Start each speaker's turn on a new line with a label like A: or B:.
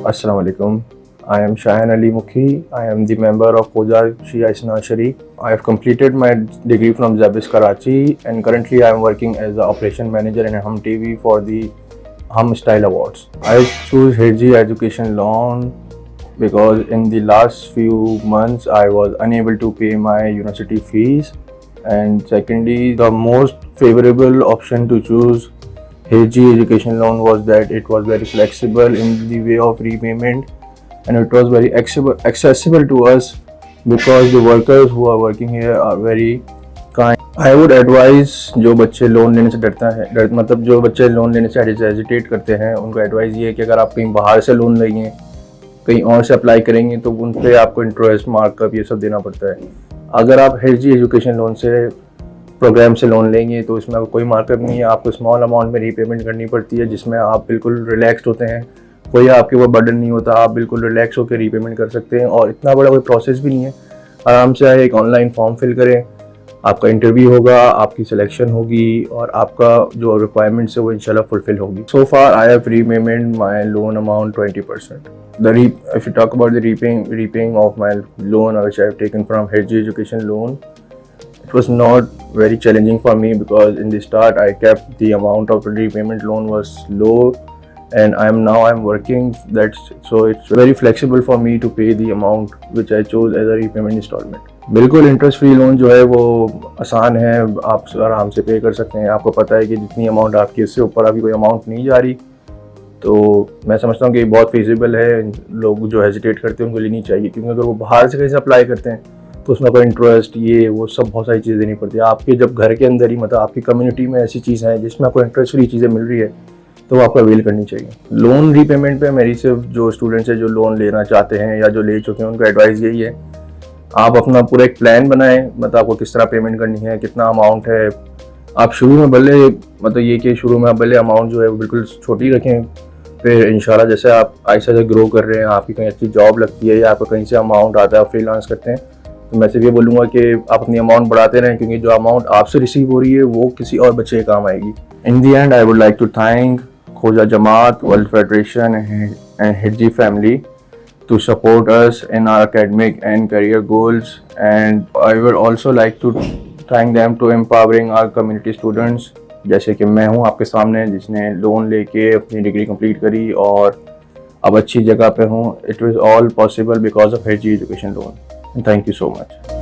A: Assalamu alaikum. I am Shahan Ali Mukhi. I am the member of Khoja Shia Isna Sharif. I have completed my degree from Zabis Karachi and currently I am working as the operation manager in Hum TV for the Hum Style Awards. I choose Hirji Education Loan because in the last few months I was unable to pay my university fees, and secondly the most favorable option to choose Hirji Education Loan was that it was very flexible in the way of repayment and it was very accessible to us because the workers who are working here are very kind. I would advise जो बच्चे loan लेने से मतलब जो बच्चे loan लेने से hesitate करते हैं उनको एडवाइस ये है कि अगर आप कहीं बाहर से लोन लेंगे, कहीं और से अप्लाई करेंगे तो उन पर आपको इंटरेस्ट मार्कअप ये सब देना पड़ता है। अगर आप हिरजी एजुकेशन लोन से प्रोग्राम से लोन लेंगे तो इसमें कोई मार्कअप नहीं है, आपको स्मॉल अमाउंट में रीपेमेंट करनी पड़ती है जिसमें आप बिल्कुल रिलैक्स्ड होते हैं, कोई आपके ऊपर बर्डन नहीं होता, आप बिल्कुल रिलैक्स होकर रीपेमेंट कर सकते हैं और इतना बड़ा कोई प्रोसेस भी नहीं है। आराम से आए, एक ऑनलाइन फॉर्म फिल करें, आपका इंटरव्यू होगा, आपकी सिलेक्शन होगी और आपका जो रिक्वायरमेंट्स है वो इंशाल्लाह फुलफिल होगी। So far I have repayment my loan amount 20%. If you talk about the repaying of my loan which I have taken from Hirji Education Loan, it was not very challenging for me because in the start I kept the amount of repayment loan was low and I'm working, so it's very flexible for me to pay the amount which I chose as a repayment installment. बिल्कुल interest free loan जो है वो आसान है, आप आराम से पे कर सकते हैं। आपको पता है कि जितनी अमाउंट आपकी उससे ऊपर अभी कोई अमाउंट नहीं जा रही, तो मैं समझता हूँ कि बहुत फिजिबल है। लोग जो हेजिटेट करते हैं उनको लेनी चाहिए क्योंकि अगर वो बाहर से कहीं से अप्लाई करते हैं तो उसमें कोई इंटरेस्ट ये वो सब बहुत सारी चीज़ें देनी पड़ती है। आपके जब घर के अंदर ही मतलब आपकी कम्युनिटी में ऐसी चीज़ है जिसमें आपको इंटरेस्ट फ्री चीज़ें मिल रही है तो वो आपको अवेल करनी चाहिए। लोन रीपेमेंट पे मेरी सिर्फ जो स्टूडेंट्स हैं जो लोन लेना चाहते हैं या जो ले चुके हैं उनको एडवाइस यही है, आप अपना पूरा एक प्लान बनाएं, मतलब आपको किस तरह पेमेंट करनी है, कितना अमाउंट है। आप शुरू में भले मतलब ये कि शुरू में आप भले अमाउंट जो है वो बिल्कुल छोटी रखें, फिर इंशाल्लाह जैसे आप ऐसे ऐसे ग्रो कर रहे हैं, आपकी कहीं अच्छी जॉब लगती है या आपको कहीं से अमाउंट आता है, आप फ्रीलांस करते हैं, तो मैं सिर्फ ये बोलूँगा कि आप अपनी अमाउंट बढ़ाते रहें क्योंकि जो अमाउंट आपसे रिसीव हो रही है वो किसी और बच्चे के काम आएगी। In the end I would like to thank Khoja Jamaat, World Federation and Hirji family to support us in our academic and career goals, and I would also like to thank them to empowering our community students जैसे कि मैं हूँ आपके सामने जिसने loan लेके अपनी degree complete करी और अब अच्छी जगह पे हूँ। It was all possible because of Hirji Education Loan. Thank you so much.